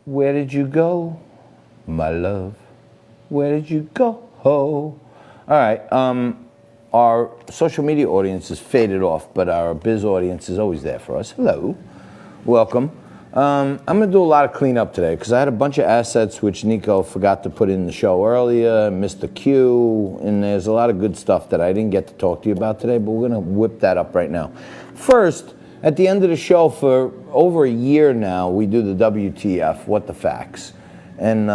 Where did you go, my love? Where did you go? All right. Our social media audience has faded off, but our biz audience is always there for us. Hello. Welcome. I'm going to do a lot of cleanup today because I had a bunch of assets which Nico forgot to put in the show earlier, missed the cue, and there's a lot of good stuff that I didn't get to talk to you about today, but we're going to whip that up right now. First, at the end of the show for over a year now, we do the WTF, What the Facts. And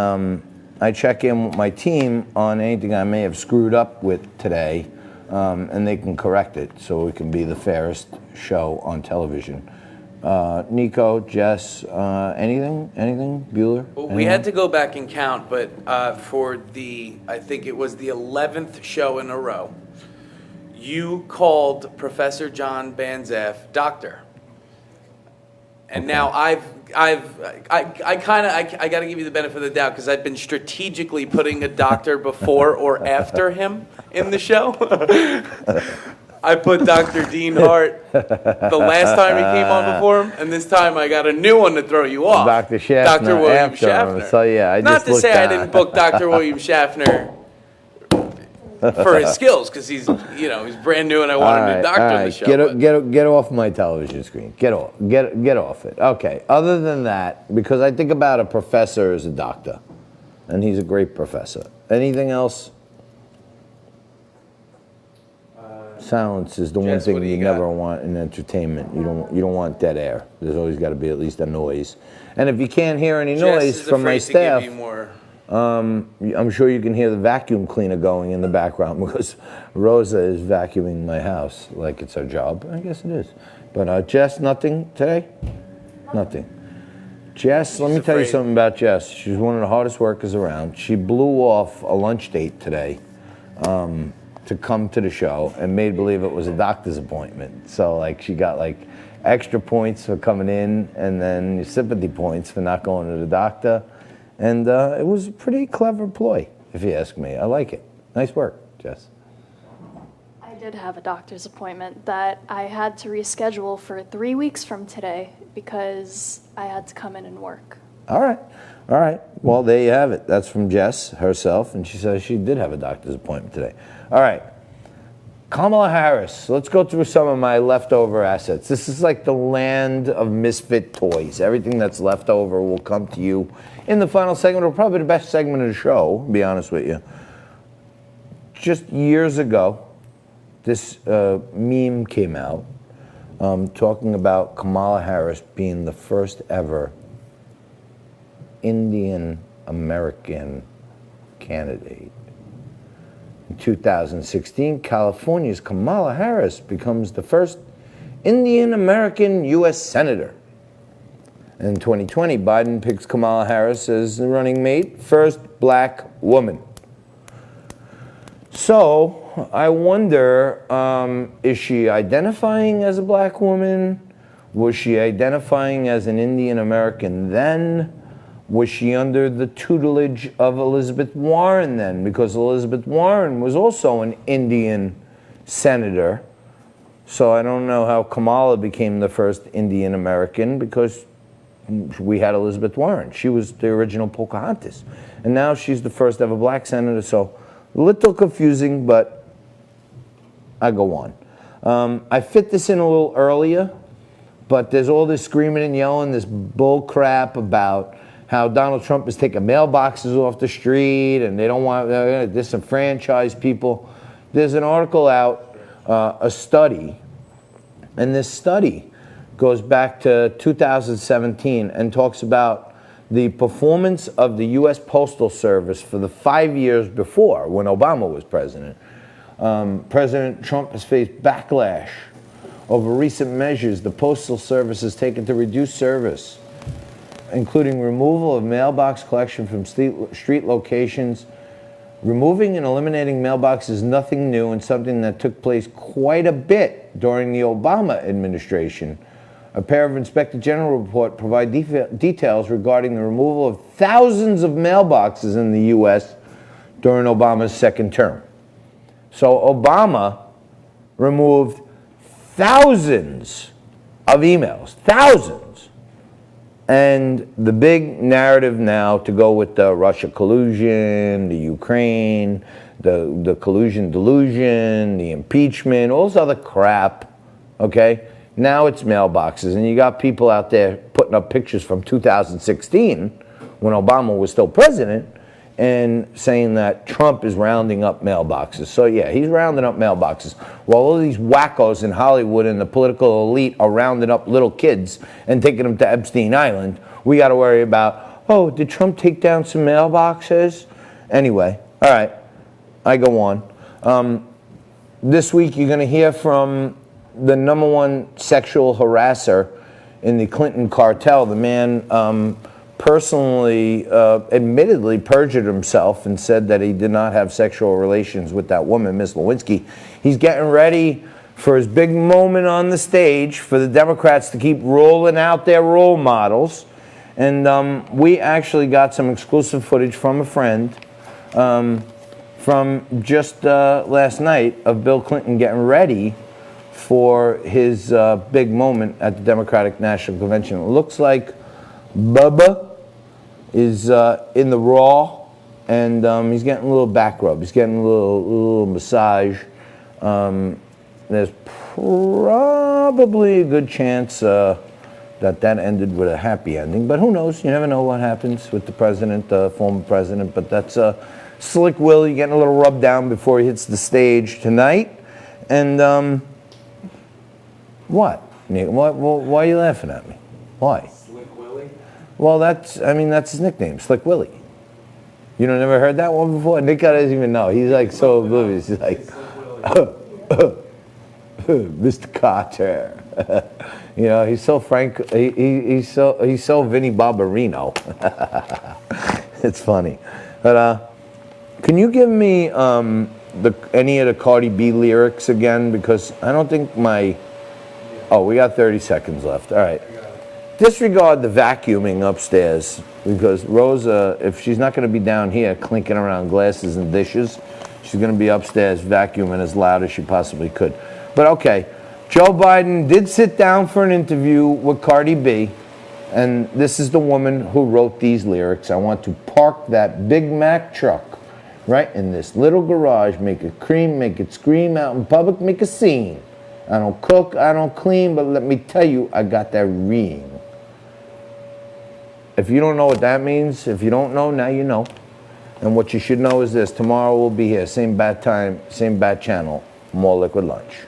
I check in with my team on anything I may have screwed up with today, and they can correct it so it can be the fairest show on television. Nico, Jess, anything? Bueller? Well, we had to go back and count, but for I think it was the 11th show in a row, you called Professor John Banzhaf doctor. And okay. Now I got to give you the benefit of the doubt because I've been strategically putting a doctor before or after him in the show. I put Dr. Dean Hart the last time he came on before him, and this time I got a new one to throw you off. Dr. Schaffner. Dr. William Schaffner. So yeah, Not to say I didn't book Dr. William Schaffner for his skills, because he's brand new, and I want a new doctor on the show. Get off my television screen. Get off it. Okay. Other than that, because I think about a professor as a doctor, and he's a great professor. Anything else? Silence is the one thing you never want in entertainment. You don't want dead air. There's always got to be at least a noise. And if you can't hear any noise from my staff, I'm sure you can hear the vacuum cleaner going in the background because Rosa is vacuuming my house like it's her job. I guess it is. But Jess, nothing today? Nothing. Jess, let me tell you something about Jess. She's one of the hardest workers around. She blew off a lunch date today to come to the show and made believe it was a doctor's appointment. So she got extra points for coming in and then sympathy points for not going to the doctor. And it was a pretty clever ploy, if you ask me. I like it. Nice work, Jess. I did have a doctor's appointment that I had to reschedule for 3 weeks from today because I had to come in and work. All right. Well, there you have it. That's from Jess herself, and she says she did have a doctor's appointment today. All right. Kamala Harris. Let's go through some of my leftover assets. This is like the land of misfit toys. Everything that's left over will come to you in the final segment, or probably the best segment of the show, to be honest with you. Just years ago, this meme came out talking about Kamala Harris being the first ever Indian American candidate. In 2016, California's Kamala Harris becomes the first Indian American U.S. Senator. In 2020, Biden picks Kamala Harris as the running mate, first black woman. So I wonder, is she identifying as a black woman? Was she identifying as an Indian American then? Was she under the tutelage of Elizabeth Warren then? Because Elizabeth Warren was also an Indian senator. So I don't know how Kamala became the first Indian American, because we had Elizabeth Warren. She was the original Pocahontas. And now she's the first ever black senator. So a little confusing, but I go on. I fit this in a little earlier, but there's all this screaming and yelling, this bull crap about how Donald Trump is taking mailboxes off the street and they don't want to disenfranchise people. There's an article out, a study, and this study goes back to 2017 and talks about the performance of the U.S. Postal Service for the 5 years before, when Obama was president. President Trump has faced backlash over recent measures the Postal Service has taken to reduce service, including removal of mailbox collection from street locations. Removing and eliminating mailboxes is nothing new and something that took place quite a bit during the Obama administration. A pair of Inspector General report provide details regarding the removal of thousands of mailboxes in the U.S. during Obama's second term. So Obama removed thousands of emails, thousands. And the big narrative now to go with the Russia collusion, the Ukraine, the collusion delusion, the impeachment, all this other crap, okay? Now it's mailboxes, and you got people out there putting up pictures from 2016 when Obama was still president and saying that Trump is rounding up mailboxes. So yeah, he's rounding up mailboxes. While all these wackos in Hollywood and the political elite are rounding up little kids and taking them to Epstein Island, we got to worry about, oh, did Trump take down some mailboxes? Anyway, all right, I go on. This week you're going to hear from the #1 sexual harasser in the Clinton Cartel. The man personally, admittedly perjured himself and said that he did not have sexual relations with that woman, Miss Lewinsky. He's getting ready for his big moment on the stage for the Democrats to keep rolling out their role models. And we actually got some exclusive footage from a friend from just last night of Bill Clinton getting ready for his big moment at the Democratic National Convention. It looks like Bubba is in the raw, and he's getting a little back rub. He's getting a little massage. There's probably a good chance that ended with a happy ending, but who knows? You never know what happens with the president, the former president. But that's Slick Willie getting a little rub down before he hits the stage tonight. And what, Nick? Why are you laughing at me? Why? Well, that's his nickname, Slick Willie. You know, never heard that one before? Nick doesn't even know. He's like so oblivious. He's like, Mr. Carter. You know, he's so frank. He's so Vinnie Barbarino. It's funny. But can you give me any of the Cardi B lyrics again? Because I don't think my. Oh, we got 30 seconds left. All right. Disregard the vacuuming upstairs, because Rosa, if she's not going to be down here clinking around glasses and dishes, she's going to be upstairs vacuuming as loud as she possibly could. But okay, Joe Biden did sit down for an interview with Cardi B, and this is the woman who wrote these lyrics. I want to park that Big Mac truck right in this little garage, make it cream, make it scream, out in public, make a scene. I don't cook, I don't clean, but let me tell you, I got that ring. If you don't know what that means, if you don't know, now you know. And what you should know is this: tomorrow we'll be here, same bat time, same bat channel, more liquid lunch.